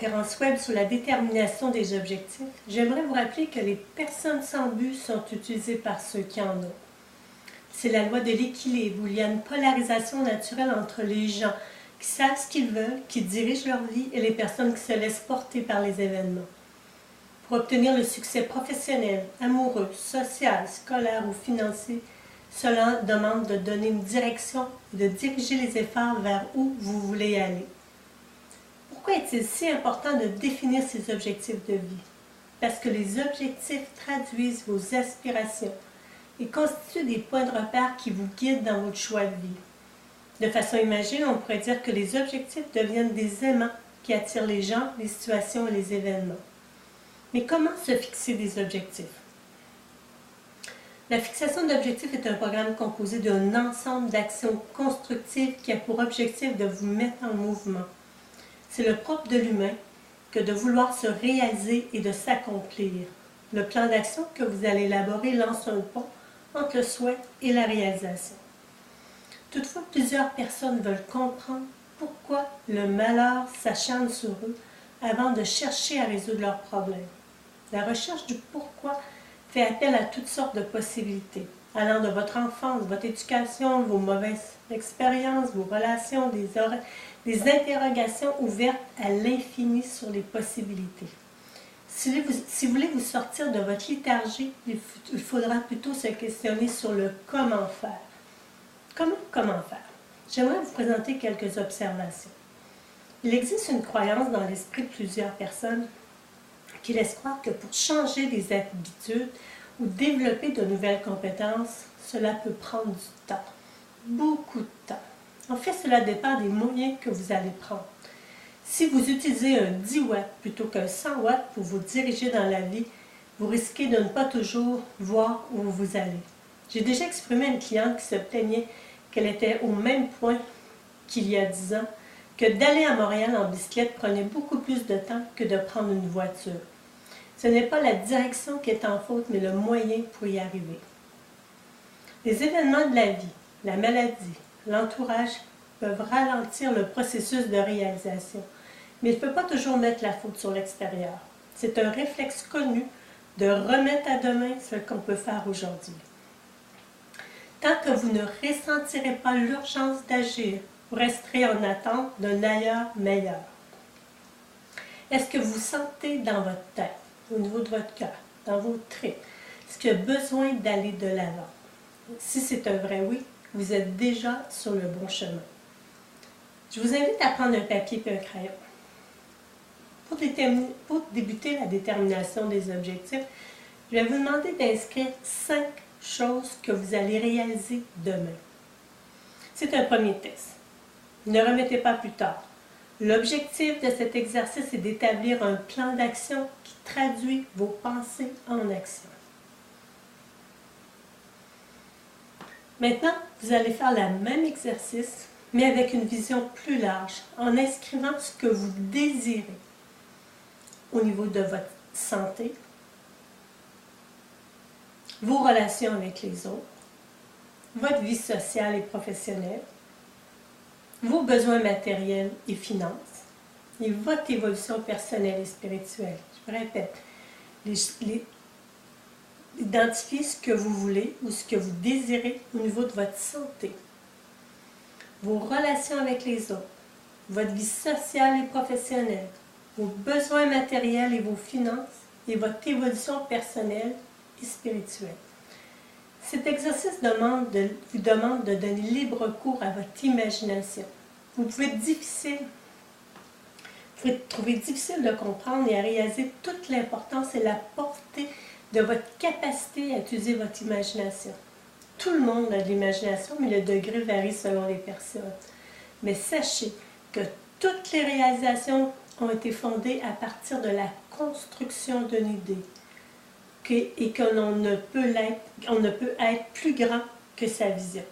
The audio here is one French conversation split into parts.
conférence web sur la détermination des objectifs, j'aimerais vous rappeler que les personnes sans but sont utilisées par ceux qui en ont. C'est la loi de l'équilibre où il y a une polarisation naturelle entre les gens qui savent ce qu'ils veulent, qui dirigent leur vie, et les personnes qui se laissent porter par les événements. Pour obtenir le succès professionnel, amoureux, social, scolaire ou financier, cela demande de donner une direction et de diriger les efforts vers où vous voulez aller. Pourquoi est-il si important de définir ces objectifs de vie? Parce que les objectifs traduisent vos aspirations et constituent des points de repère qui vous guident dans votre choix de vie. De façon imagée, on pourrait dire que les objectifs deviennent des aimants qui attirent les gens, les situations et les événements. Mais comment se fixer des objectifs? La fixation d'objectifs est un programme composé d'un ensemble d'actions constructives qui a pour objectif de vous mettre en mouvement. C'est le propre de l'humain que de vouloir se réaliser et de s'accomplir. Le plan d'action que vous allez élaborer lance un pont entre le souhait et la réalisation. Toutefois, plusieurs personnes veulent comprendre pourquoi le malheur s'acharne sur eux avant de chercher à résoudre leurs problèmes. La recherche du pourquoi fait appel à toutes sortes de possibilités, allant de votre enfance, votre éducation, vos mauvaises expériences, vos relations, des interrogations ouvertes à l'infini sur les possibilités. Si vous voulez vous sortir de votre léthargie, il faudra plutôt se questionner sur le comment faire. Comment faire? J'aimerais vous présenter quelques observations. Il existe une croyance dans l'esprit de plusieurs personnes qui laisse croire que pour changer des habitudes ou développer de nouvelles compétences, cela peut prendre du temps, beaucoup de temps. En fait, cela dépend des moyens que vous allez prendre. Si vous utilisez un 10 watts plutôt qu'un 100 watts pour vous diriger dans la vie, vous risquez de ne pas toujours voir où vous allez. J'ai déjà exprimé à une cliente qui se plaignait qu'elle était au même point qu'il y a 10 ans, que d'aller à Montréal en bicyclette prenait beaucoup plus de temps que de prendre une voiture. Ce n'est pas la direction qui est en faute, mais le moyen pour y arriver. Les événements de la vie, la maladie, l'entourage peuvent ralentir le processus de réalisation, mais il ne peut pas toujours mettre la faute sur l'extérieur. C'est un réflexe connu de remettre à demain ce qu'on peut faire aujourd'hui. Tant que vous ne ressentirez pas l'urgence d'agir, vous resterez en attente d'un ailleurs meilleur. Est-ce que vous sentez dans votre tête, au niveau de votre cœur, dans vos tripes, ce qu'il y a besoin d'aller de l'avant? Si c'est un vrai oui, vous êtes déjà sur le bon chemin. Je vous invite à prendre un papier et un crayon. Pour débuter la détermination des objectifs, je vais vous demander d'inscrire 5 choses que vous allez réaliser demain. C'est un premier test. Ne remettez pas plus tard. L'objectif de cet exercice est d'établir un plan d'action qui traduit vos pensées en action. Maintenant, vous allez faire le même exercice, mais avec une vision plus large, en inscrivant ce que vous désirez au niveau de votre santé, vos relations avec les autres, votre vie sociale et professionnelle, vos besoins matériels et finances, et votre évolution personnelle et spirituelle. Je vous répète, identifiez ce que vous voulez ou ce que vous désirez au niveau de votre santé, vos relations avec les autres, votre vie sociale et professionnelle, vos besoins matériels et vos finances, et votre évolution personnelle et spirituelle. Cet exercice vous demande de donner libre cours à votre imagination. Vous pouvez trouver difficile de comprendre et à réaliser toute l'importance et la portée de votre capacité à utiliser votre imagination. Tout le monde a de l'imagination, mais le degré varie selon les personnes. Mais sachez que toutes les réalisations ont été fondées à partir de la construction d'une idée. Et qu'on ne peut être plus grand que sa vision.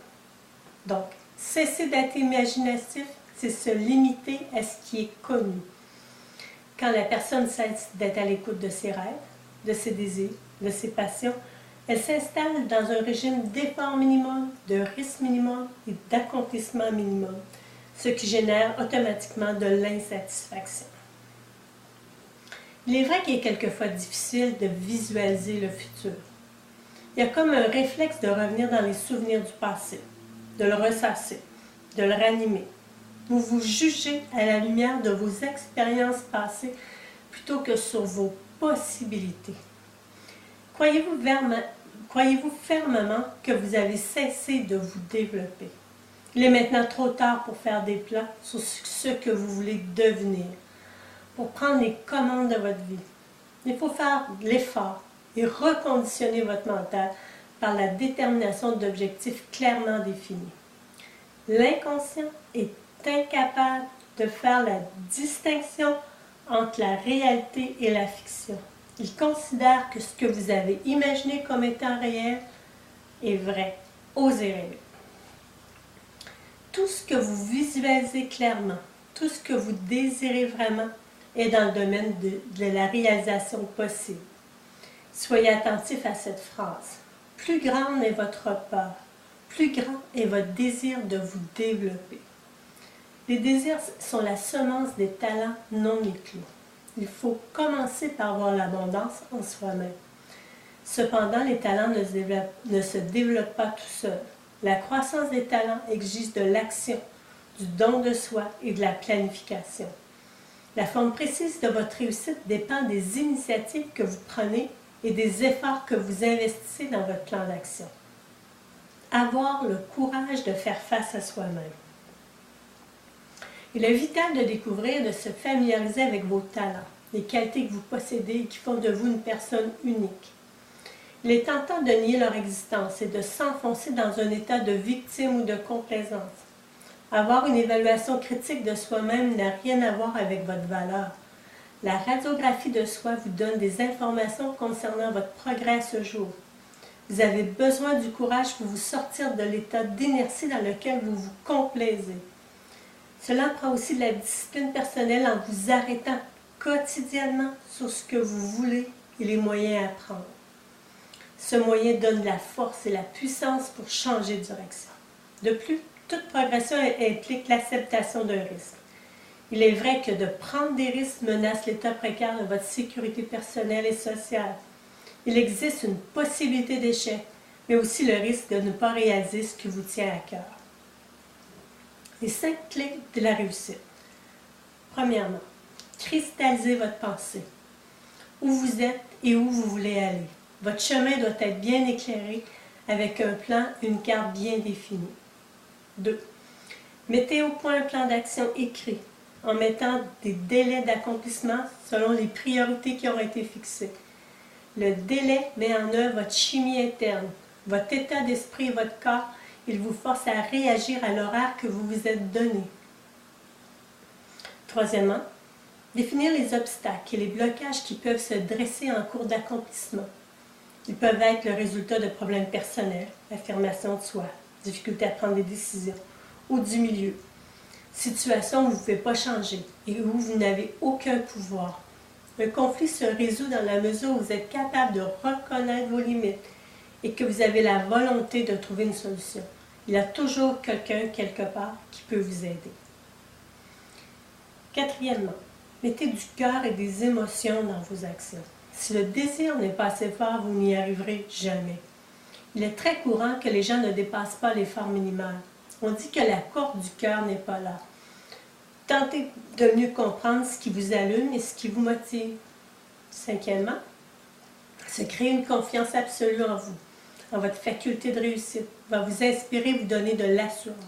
Donc, cesser d'être imaginatif, c'est se limiter à ce qui est connu. Quand la personne cesse d'être à l'écoute de ses rêves, de ses désirs, de ses passions, elle s'installe dans un régime d'effort minimum, de risque minimum et d'accomplissement minimum, ce qui génère automatiquement de l'insatisfaction. Il est vrai qu'il est quelquefois difficile de visualiser le futur. Il y a comme un réflexe de revenir dans les souvenirs du passé, de le ressasser, de le ranimer. Vous vous jugez à la lumière de vos expériences passées plutôt que sur vos possibilités. Croyez-vous fermement que vous avez cessé de vous développer? Il est maintenant trop tard pour faire des plans sur ce que vous voulez devenir, pour prendre les commandes de votre vie. Il faut faire l'effort et reconditionner votre mental par la détermination d'objectifs clairement définis. L'inconscient est incapable de faire la distinction entre la réalité et la fiction. Il considère que ce que vous avez imaginé comme étant réel est vrai. Osez rêver. Tout ce que vous visualisez clairement, tout ce que vous désirez vraiment est dans le domaine de la réalisation possible. Soyez attentif à cette phrase. Plus grande est votre peur, plus grand est votre désir de vous développer. Les désirs sont la semence des talents non éclos. Il faut commencer par voir l'abondance en soi-même. Cependant, les talents ne se développent pas tout seuls. La croissance des talents exige de l'action, du don de soi et de la planification. La forme précise de votre réussite dépend des initiatives que vous prenez et des efforts que vous investissez dans votre plan d'action. Avoir le courage de faire face à soi-même. Il est vital de découvrir et de se familiariser avec vos talents, les qualités que vous possédez et qui font de vous une personne unique. Il est tentant de nier leur existence et de s'enfoncer dans un état de victime ou de complaisance. Avoir une évaluation critique de soi-même n'a rien à voir avec votre valeur. La radiographie de soi vous donne des informations concernant votre progrès à ce jour. Vous avez besoin du courage pour vous sortir de l'état d'inertie dans lequel vous vous complaisez. Cela prend aussi de la discipline personnelle en vous arrêtant quotidiennement sur ce que vous voulez et les moyens à prendre. Ce moyen donne la force et la puissance pour changer de direction. De plus, toute progression implique l'acceptation d'un risque. Il est vrai que de prendre des risques menace l'état précaire de votre sécurité personnelle et sociale. Il existe une possibilité d'échec, mais aussi le risque de ne pas réaliser ce qui vous tient à cœur. Les 5 clés de la réussite. Premièrement, cristallisez votre pensée. Où vous êtes et où vous voulez aller. Votre chemin doit être bien éclairé avec un plan, une carte bien définie. 2. Mettez au point un plan d'action écrit en mettant des délais d'accomplissement selon les priorités qui ont été fixées. Le délai met en œuvre votre chimie interne, votre état d'esprit et votre corps. Il vous force à réagir à l'horaire que vous vous êtes donné. Troisièmement, définir les obstacles et les blocages qui peuvent se dresser en cours d'accomplissement. Ils peuvent être le résultat de problèmes personnels, l'affirmation de soi, difficulté à prendre des décisions, ou du milieu, situation où vous ne pouvez pas changer et où vous n'avez aucun pouvoir. Un conflit se résout dans la mesure où vous êtes capable de reconnaître vos limites et que vous avez la volonté de trouver une solution. Il y a toujours quelqu'un quelque part qui peut vous aider. Quatrièmement, mettez du cœur et des émotions dans vos actions. Si le désir n'est pas assez fort, vous n'y arriverez jamais. Il est très courant que les gens ne dépassent pas l'effort minimal. On dit que la corde du cœur n'est pas là. Tentez de mieux comprendre ce qui vous allume et ce qui vous motive. Cinquièmement, se créer une confiance absolue en vous, en votre faculté de réussite, va vous inspirer, vous donner de l'assurance.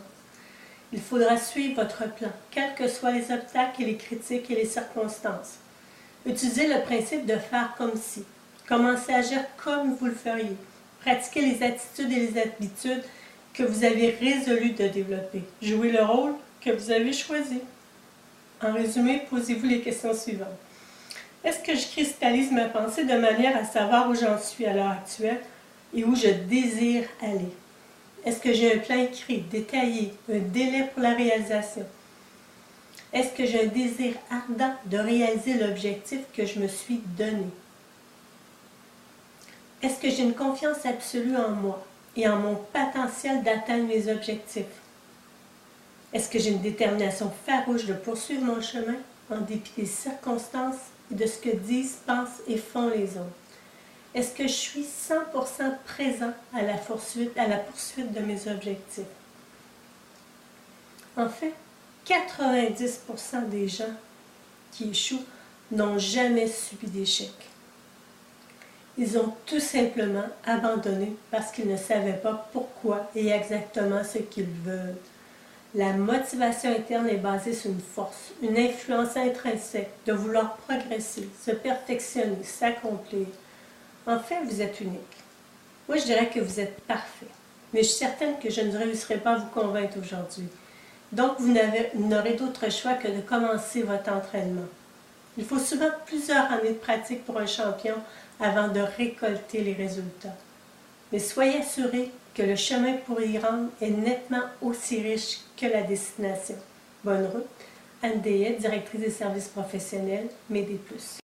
Il faudra suivre votre plan, quels que soient les obstacles et les critiques et les circonstances. Utilisez le principe de faire comme si. Commencez à agir comme vous le feriez. Pratiquez les attitudes et les habitudes que vous avez résolu de développer. Jouez le rôle que vous avez choisi. En résumé, posez-vous les questions suivantes. Est-ce que je cristallise ma pensée de manière à savoir où j'en suis à l'heure actuelle et où je désire aller? Est-ce que j'ai un plan écrit, détaillé, un délai pour la réalisation? Est-ce que j'ai un désir ardent de réaliser l'objectif que je me suis donné? Est-ce que j'ai une confiance absolue en moi et en mon potentiel d'atteindre mes objectifs? Est-ce que j'ai une détermination farouche de poursuivre mon chemin en dépit des circonstances et de ce que disent, pensent et font les autres? Est-ce que je suis 100% présent à la poursuite de mes objectifs? En fait, 90% des gens qui échouent n'ont jamais subi d'échec. Ils ont tout simplement abandonné parce qu'ils ne savaient pas pourquoi et exactement ce qu'ils veulent. La motivation interne est basée sur une force, une influence intrinsèque de vouloir progresser, se perfectionner, s'accomplir. En fait, vous êtes unique. Moi, je dirais que vous êtes parfait. Mais je suis certaine que je ne réussirai pas à vous convaincre aujourd'hui. Donc, vous n'aurez d'autre choix que de commencer votre entraînement. Il faut souvent plusieurs années de pratique pour un champion avant de récolter les résultats. Mais soyez assurés que le chemin pour y rendre est nettement aussi riche que la destination. Bonne route. Anne Deshaies, directrice des services professionnels, Médé Plus.